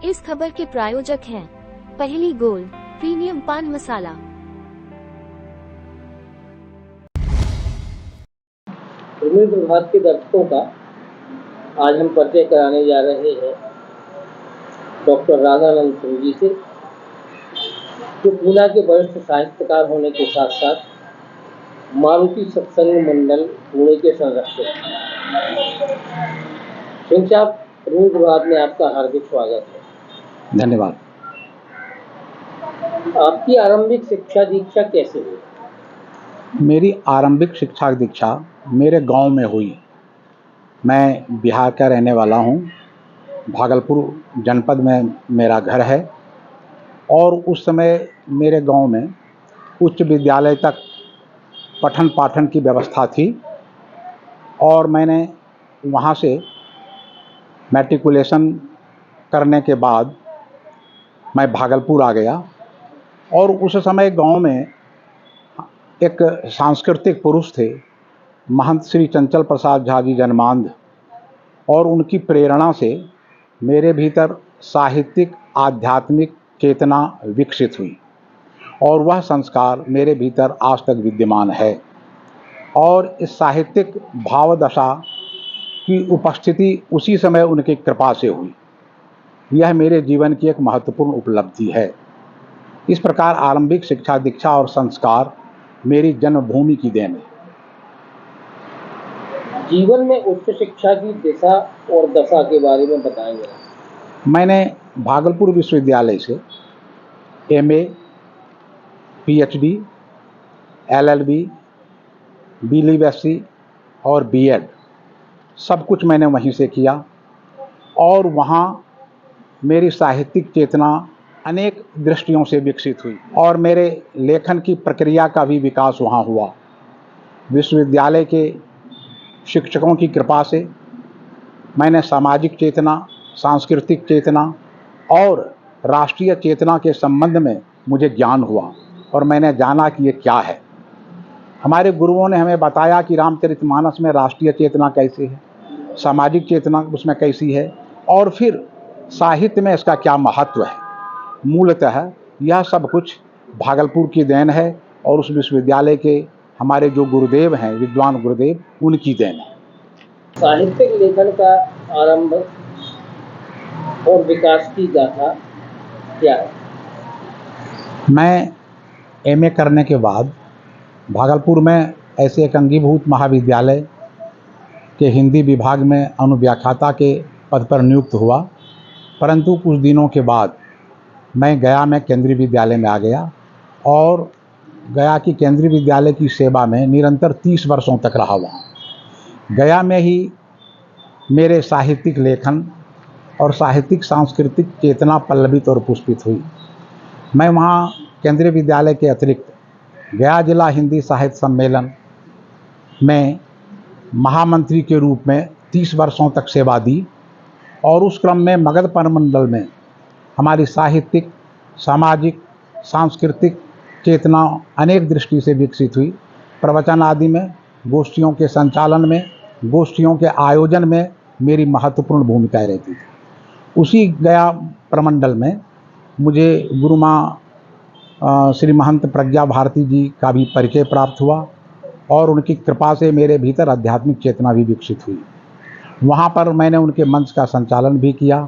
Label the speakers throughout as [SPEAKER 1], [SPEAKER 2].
[SPEAKER 1] इस खबर के प्रायोजक हैं पहली गोल्ड प्रीमियम पान मसाला।
[SPEAKER 2] उम्मीद विभाग के दर्शकों का आज हम परिचय कराने जा रहे हैं डॉक्टर राधानंद सिंह जी से, जो पूना के वरिष्ठ साहित्यकार होने के साथ साथ मारुति सत्संग मंडल पुणे के संरक्षक हैं। सिंह साहब, उम्मीद विभाग में आपका हार्दिक स्वागत है।
[SPEAKER 3] धन्यवाद।
[SPEAKER 2] आपकी आरंभिक शिक्षा दीक्षा कैसे हुई?
[SPEAKER 3] मेरी आरंभिक शिक्षा दीक्षा मेरे गांव में हुई। मैं बिहार का रहने वाला हूं। भागलपुर जनपद में मेरा घर है और उस समय मेरे गांव में उच्च विद्यालय तक पठन पाठन की व्यवस्था थी और मैंने वहां से मैट्रिकुलेशन करने के बाद मैं भागलपुर आ गया और उस समय गांव में एक सांस्कृतिक पुरुष थे, महंत श्री चंचल प्रसाद झा जी जन्मांध, और उनकी प्रेरणा से मेरे भीतर साहित्यिक आध्यात्मिक चेतना विकसित हुई और वह संस्कार मेरे भीतर आज तक विद्यमान है। और इस साहित्यिक भावदशा की उपस्थिति उसी समय उनकी कृपा से हुई। यह मेरे जीवन की एक महत्वपूर्ण उपलब्धि है। इस प्रकार आरंभिक शिक्षा दीक्षा और संस्कार मेरी जन्मभूमि की देन है।
[SPEAKER 2] जीवन में उच्च शिक्षा की दिशा और दशा के बारे में बताएंगे?
[SPEAKER 3] मैंने भागलपुर विश्वविद्यालय से MA, PhD, LLB, BLSC और B.Ed सब कुछ मैंने वहीं से किया और वहाँ मेरी साहित्यिक चेतना अनेक दृष्टियों से विकसित हुई और मेरे लेखन की प्रक्रिया का भी विकास वहाँ हुआ। विश्वविद्यालय के शिक्षकों की कृपा से मैंने सामाजिक चेतना, सांस्कृतिक चेतना और राष्ट्रीय चेतना के संबंध में मुझे ज्ञान हुआ और मैंने जाना कि ये क्या है। हमारे गुरुओं ने हमें बताया कि रामचरितमानस में राष्ट्रीय चेतना कैसी है, सामाजिक चेतना उसमें कैसी है और फिर साहित्य में इसका क्या महत्व है। मूलतः यह सब कुछ भागलपुर की देन है और उस विश्वविद्यालय के हमारे जो गुरुदेव हैं, विद्वान गुरुदेव, उनकी देन है।
[SPEAKER 2] साहित्यिक लेखन का आरंभ और विकास की गाथा क्या है? मैं
[SPEAKER 3] MA करने के बाद भागलपुर में ऐसे एक अंगीभूत महाविद्यालय के हिंदी विभाग में अनुव्याख्याता के पद पर नियुक्त हुआ, परंतु कुछ दिनों के बाद मैं गया में केंद्रीय विद्यालय में आ गया और गया की केंद्रीय विद्यालय की सेवा में निरंतर 30 वर्षों तक रहा। वहाँ गया में ही मेरे साहित्यिक लेखन और साहित्यिक सांस्कृतिक चेतना पल्लवित और पुष्पित हुई। मैं वहाँ केंद्रीय विद्यालय के अतिरिक्त गया जिला हिंदी साहित्य सम्मेलन में महामंत्री के रूप में 30 वर्षों तक सेवा दी और उस क्रम में मगध परिमंडल में हमारी साहित्यिक, सामाजिक, सांस्कृतिक चेतना अनेक दृष्टि से विकसित हुई। प्रवचन आदि में, गोष्ठियों के संचालन में, गोष्ठियों के आयोजन में मेरी महत्वपूर्ण भूमिकाएं रहती थी। उसी गया प्रमंडल में मुझे गुरु माँ श्री महंत प्रज्ञा भारती जी का भी परिचय प्राप्त हुआ और उनकी कृपा से मेरे भीतर आध्यात्मिक चेतना भी विकसित हुई। वहाँ पर मैंने उनके मंच का संचालन भी किया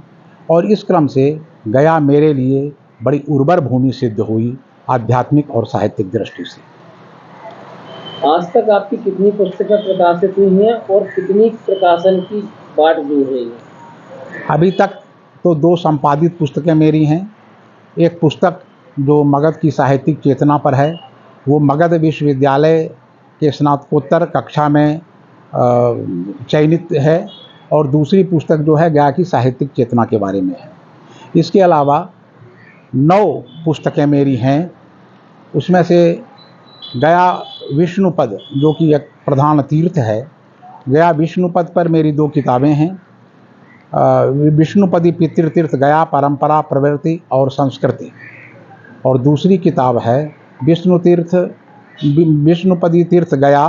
[SPEAKER 3] और इस क्रम से गया मेरे लिए बड़ी उर्वर भूमि सिद्ध हुई आध्यात्मिक और साहित्यिक दृष्टि से।
[SPEAKER 2] आज तक आपकी कितनी पुस्तकें प्रकाशित हुई हैं और कितनी प्रकाशन की बाट जोड़ रही है?
[SPEAKER 3] अभी तक तो 2 संपादित पुस्तकें मेरी हैं। एक पुस्तक जो मगध की साहित्यिक चेतना पर है, वो मगध विश्वविद्यालय के स्नातकोत्तर कक्षा में चयनित है और दूसरी पुस्तक जो है गया की साहित्यिक चेतना के बारे में है। इसके अलावा 9 पुस्तकें मेरी हैं। उसमें से गया विष्णुपद जो कि एक प्रधान तीर्थ है, गया विष्णुपद पर मेरी 2 किताबें हैं। विष्णुपदी पितृतीर्थ गया परंपरा प्रवृत्ति और संस्कृति, और दूसरी किताब है विष्णुपदी तीर्थ गया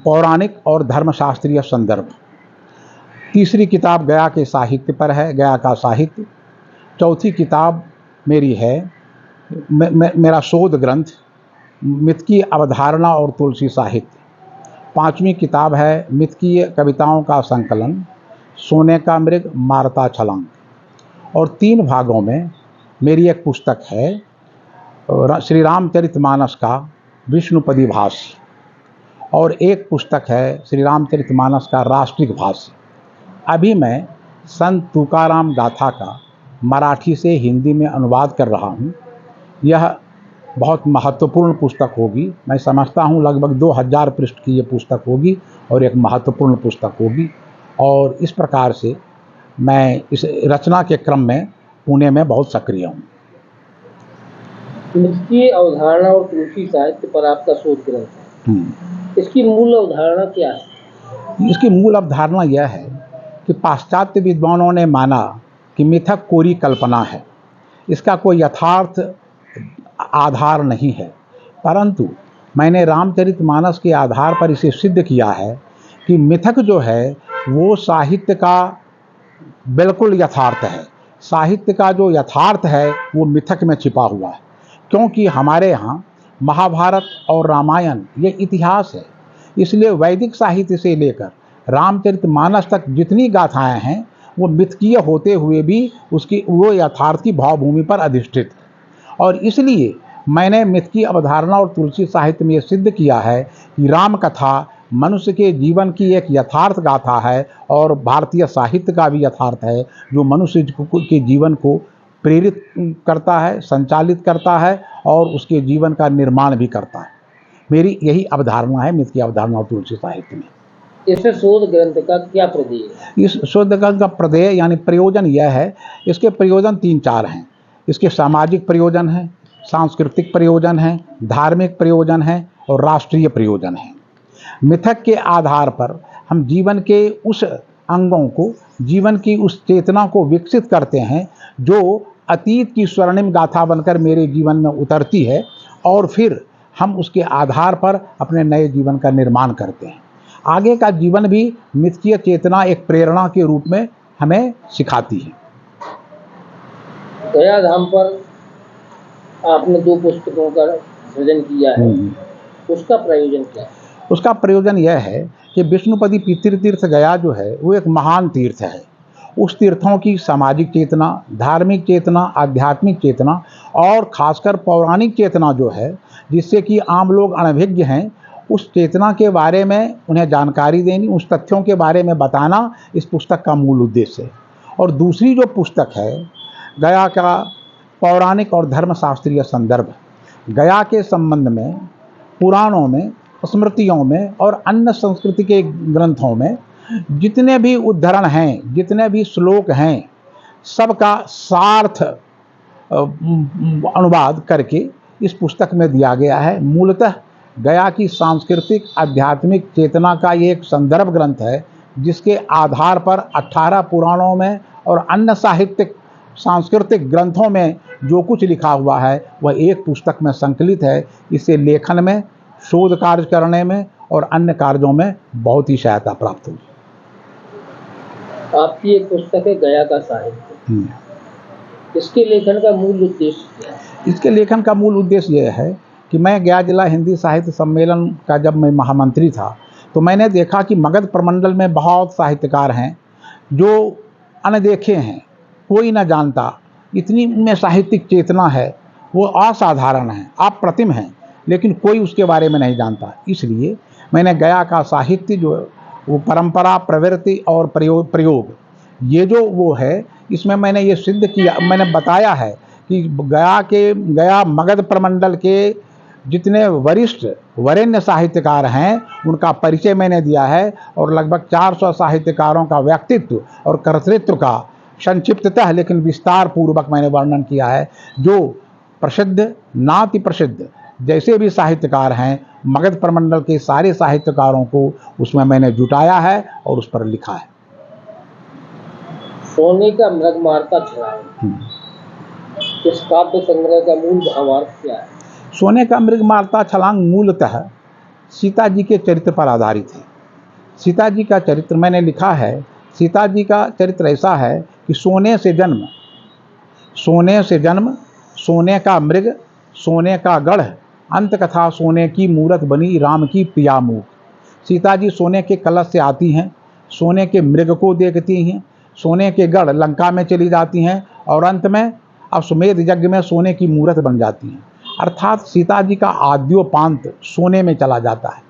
[SPEAKER 3] पौराणिक और धर्मशास्त्रीय संदर्भ। तीसरी किताब गया के साहित्य पर है, गया का साहित्य। चौथी किताब मेरी है मेरा शोध ग्रंथ मिथ की अवधारणा और तुलसी साहित्य। पांचवी किताब है मिथकीय कविताओं का संकलन सोने का मृग मारता छलांग। और 3 भागों में मेरी एक पुस्तक है श्री रामचरितमानस का विष्णुपदी भाष्य, और एक पुस्तक है श्री रामचरितमानस का राष्ट्रिक भाष्य। अभी मैं संत तुकाराम गाथा का मराठी से हिंदी में अनुवाद कर रहा हूँ। यह बहुत महत्वपूर्ण पुस्तक होगी, मैं समझता हूँ लगभग 2000 पृष्ठ की ये पुस्तक होगी और एक महत्वपूर्ण पुस्तक होगी। और इस प्रकार से मैं इस रचना के क्रम में पुणे में बहुत सक्रिय हूँ।
[SPEAKER 2] मिथकीय अवधारणा और तुलसी साहित्य पर आपका शोध ग्रंथ है। इसकी मूल अवधारणा क्या है?
[SPEAKER 3] इसकी मूल अवधारणा यह है कि पाश्चात्य विद्वानों ने माना कि मिथक कोरी कल्पना है, इसका कोई यथार्थ आधार नहीं है, परंतु मैंने रामचरितमानस के आधार पर इसे सिद्ध किया है कि मिथक जो है वो साहित्य का बिल्कुल यथार्थ है। साहित्य का जो यथार्थ है वो मिथक में छिपा हुआ है, क्योंकि हमारे यहाँ महाभारत और रामायण ये इतिहास है, इसलिए वैदिक साहित्य से लेकर रामचरितमानस तक जितनी गाथाएं हैं वो मिथकीय होते हुए भी उसकी वो यथार्थ की भावभूमि पर अधिष्ठित है। और इसलिए मैंने मिथकीय अवधारणा और तुलसी साहित्य में ये सिद्ध किया है कि राम कथा मनुष्य के जीवन की एक यथार्थ गाथा है और भारतीय साहित्य का भी यथार्थ है, जो मनुष्य के जीवन को प्रेरित करता है, संचालित करता है और उसके जीवन का निर्माण भी करता है। मेरी यही अवधारणा है मिथकीय अवधारणा और तुलसी साहित्य में।
[SPEAKER 2] इस शोध ग्रंथ का क्या प्रदेय है?
[SPEAKER 3] इस शोध ग्रंथ का प्रदेय यानी प्रयोजन यह है, इसके प्रयोजन 3-4 हैं। इसके सामाजिक प्रयोजन हैं, सांस्कृतिक प्रयोजन हैं, धार्मिक प्रयोजन हैं और राष्ट्रीय प्रयोजन हैं। मिथक के आधार पर हम जीवन के उस अंगों को, जीवन की उस चेतना को विकसित करते हैं जो अतीत की स्वर्णिम गाथा बनकर मेरे जीवन में उतरती है, और फिर हम उसके आधार पर अपने नए जीवन का निर्माण करते हैं। आगे का जीवन भी मिथकीय चेतना एक प्रेरणा के रूप में हमें सिखाती है।
[SPEAKER 2] गया धाम पर आपने 2 पुस्तकों का सृजन किया है, उसका प्रयोजन क्या है?
[SPEAKER 3] उसका प्रयोजन यह है कि विष्णुपदी पितृतीर्थ गया जो है वो एक महान तीर्थ है। उस तीर्थों की सामाजिक चेतना, धार्मिक चेतना, आध्यात्मिक चेतना और खासकर पौराणिक चेतना जो है, जिससे कि आम लोग अनभिज्ञ हैं, उस चेतना के बारे में उन्हें जानकारी देनी, उस तथ्यों के बारे में बताना इस पुस्तक का मूल उद्देश्य है। और दूसरी जो पुस्तक है गया का पौराणिक और धर्मशास्त्रीय संदर्भ, गया के संबंध में पुराणों में, स्मृतियों में और अन्य संस्कृति के ग्रंथों में जितने भी उद्धरण हैं, जितने भी श्लोक हैं, सबका सार्थ अनुवाद करके इस पुस्तक में दिया गया है। मूलतः गया की सांस्कृतिक आध्यात्मिक चेतना का ये एक संदर्भ ग्रंथ है, जिसके आधार पर 18 पुराणों में और अन्य साहित्यिक सांस्कृतिक ग्रंथों में जो कुछ लिखा हुआ है वह एक पुस्तक में संकलित है। इससे लेखन में, शोध कार्य करने में और अन्य कार्यों में बहुत ही सहायता प्राप्त हुई।
[SPEAKER 2] आपकी एक पुस्तक है गया का साहित्य, इसके लेखन का मूल उद्देश्य क्या है?
[SPEAKER 3] इसके लेखन का मूल उद्देश्य यह है कि मैं गया जिला हिंदी साहित्य सम्मेलन का जब मैं महामंत्री था तो मैंने देखा कि मगध प्रमंडल में बहुत साहित्यकार हैं जो अनदेखे हैं, कोई न जानता। इतनी में साहित्यिक चेतना है, वो असाधारण है, अप्रतिम है, लेकिन कोई उसके बारे में नहीं जानता। इसलिए मैंने गया का साहित्य जो वो परंपरा, प्रवृत्ति और प्रयोग ये जो वो है, इसमें मैंने ये सिद्ध किया, मैंने बताया है कि गया मगध प्रमंडल के जितने वरिष्ठ वरेण्य साहित्यकार हैं उनका परिचय मैंने दिया है, और लगभग 400 साहित्यकारों का व्यक्तित्व और कर्तृत्व का संक्षिप्ततः लेकिन विस्तार पूर्वक मैंने वर्णन किया है। जो प्रसिद्ध, नाति प्रसिद्ध जैसे भी साहित्यकार हैं, मगध प्रमंडल के सारे साहित्यकारों को उसमें मैंने जुटाया है और उस पर लिखा है।
[SPEAKER 2] सोने का मृग मारता छलांग, इस काव्य संग्रह का मूल भावार्थ क्या है?
[SPEAKER 3] सोने का मृग मारता छलांग मूलतः सीता जी के चरित्र पर आधारित है। सीता जी का चरित्र मैंने लिखा है। सीता जी का चरित्र ऐसा है कि सोने से जन्म, सोने से जन्म, सोने का मृग, सोने का गढ़, अंत कथा सोने की मूरत बनी राम की प्रिया मूक। सीता जी सोने के कलश से आती हैं, सोने के मृग को देखती हैं, सोने के गढ़ लंका में चली जाती हैं और अंत में अश्वमेध यज्ञ में सोने की मूरत बन जाती हैं। अर्थात सीता जी का आद्योपांत सोने में चला जाता है।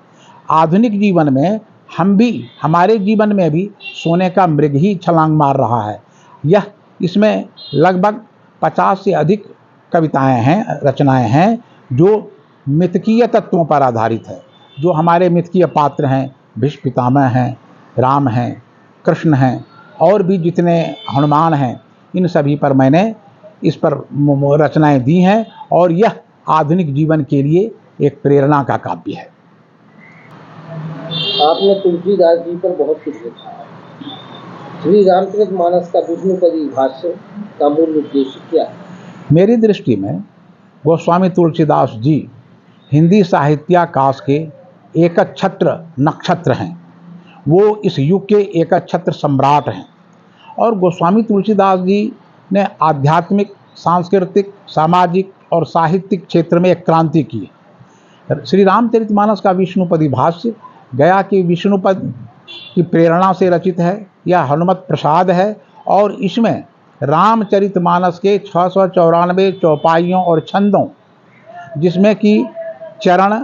[SPEAKER 3] आधुनिक जीवन में हम भी, हमारे जीवन में भी सोने का मृग ही छलांग मार रहा है। यह इसमें लगभग 50 से अधिक कविताएं हैं, रचनाएं हैं जो मिथकीय तत्वों पर आधारित है। जो हमारे मिथकीय पात्र हैं, भीष्म पितामह हैं, राम हैं, कृष्ण हैं और भी जितने हनुमान हैं, इन सभी पर मैंने इस पर रचनाएं दी हैं और यह आधुनिक जीवन के लिए एक प्रेरणा का काव्य है।
[SPEAKER 2] आपने तुलसीदास जी पर बहुत कुछ लिखा है। श्री रामचरितमानस का विष्णुपदी भाष्य का मूल उद्देश्य क्या है?
[SPEAKER 3] मेरी दृष्टि में गोस्वामी तुलसीदास जी हिंदी साहित्याकाश के एकछत्र नक्षत्र हैं। वो इस युग के एकछत्र सम्राट हैं और गोस्वामी तुलसीदास जी ने आध्यात्मिक, सांस्कृतिक, सामाजिक और साहित्यिक क्षेत्र में एक क्रांति की। श्री रामचरितमानस का विष्णुपदी भाष्य गया के विष्णुपद की प्रेरणा से रचित है। यह हनुमत प्रसाद है और इसमें रामचरितमानस के 694 चौपाइयों और छंदों, जिसमें कि चरण,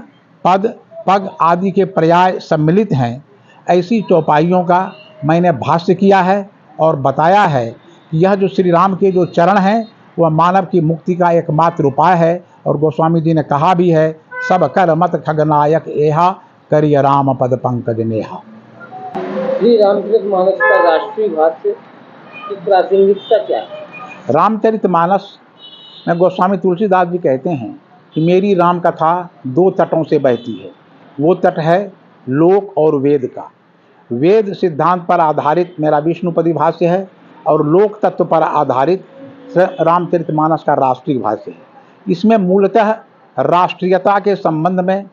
[SPEAKER 3] पद, पग आदि के पर्याय सम्मिलित हैं, ऐसी चौपाइयों का मैंने भाष्य किया है और बताया है कि यह जो श्री राम के जो चरण हैं वह मानव की मुक्ति का एकमात्र उपाय है। और गोस्वामी जी ने कहा भी है, सब कर मत खगनायक एहा, करिय राम पद पंकज नेहा।
[SPEAKER 2] श्री रामचरितमानस का राष्ट्रीय भाष्य की प्रासंगिकता क्या है?
[SPEAKER 3] रामचरितमानस में गोस्वामी तुलसीदास जी कहते हैं कि मेरी राम कथा 2 तटों से बहती है। वो तट है लोक और वेद का। वेद सिद्धांत पर आधारित मेरा विष्णुपदी भाष्य है और लोक तत्व पर आधारित रामचरितमानस का राष्ट्रीय भाष्य है। इसमें मूलतः राष्ट्रीयता के संबंध में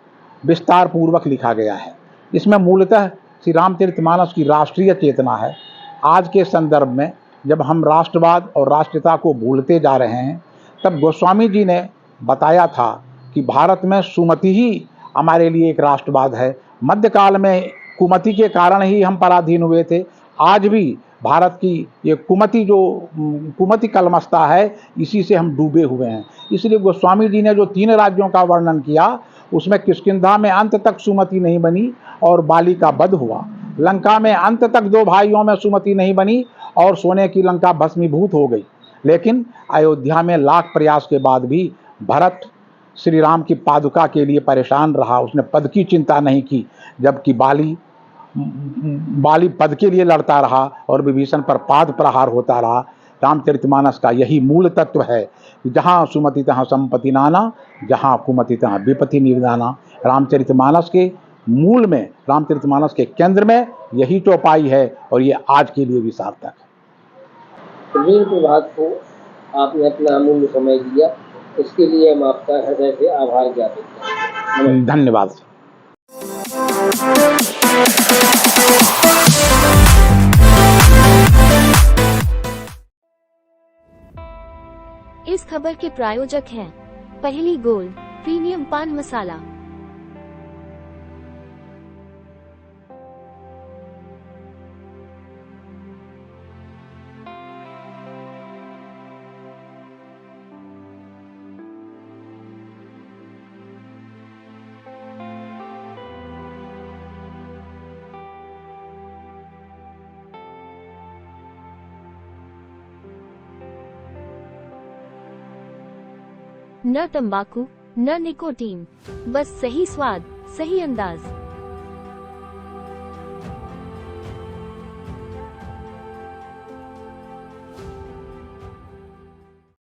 [SPEAKER 3] विस्तार पूर्वक लिखा गया है। इसमें मूलतः श्री रामचरितमानस की राष्ट्रीय चेतना है। आज के संदर्भ में जब हम राष्ट्रवाद और राष्ट्रीयता को भूलते जा रहे हैं, तब गोस्वामी जी ने बताया था कि भारत में सुमति ही हमारे लिए एक राष्ट्रवाद है। मध्यकाल में कुमति के कारण ही हम पराधीन हुए थे। आज भी भारत की ये कुमति कलमस्ता है, इसी से हम डूबे हुए हैं। इसलिए गोस्वामी जी ने जो 3 राज्यों का वर्णन किया, उसमें किष्किंधा में अंत तक सुमति नहीं बनी और बाली का वध हुआ। लंका में अंत तक 2 भाइयों में सुमति नहीं बनी और सोने की लंका भस्मीभूत हो गई। लेकिन अयोध्या में लाख प्रयास के बाद भी भरत श्री राम की पादुका के लिए परेशान रहा, उसने पद की चिंता नहीं की, जबकि बाली पद के लिए लड़ता रहा और विभीषण पर पाद प्रहार होता रहा। रामचरितमानस का यही मूल तत्व है कि जहाँ सुमति तहाँ संपत्ति नाना, जहाँ कुमति तहाँ विपत्ति निर्दाना। रामचरितमानस के मूल में, रामचरितमानस के केंद्र में यही चौपाई है और ये आज के लिए भी सार्थक है।
[SPEAKER 2] प्रवीण प्रभात को आपने अपना अमूल्य समय दिया, इसके लिए हम आपका हृदय से आभार ज्ञापित करते हैं।
[SPEAKER 3] धन्यवाद।
[SPEAKER 1] इस खबर के प्रायोजक हैं पहली गोल्ड प्रीमियम पान मसाला। न तंबाकू, न निकोटीन, बस सही स्वाद, सही अंदाज।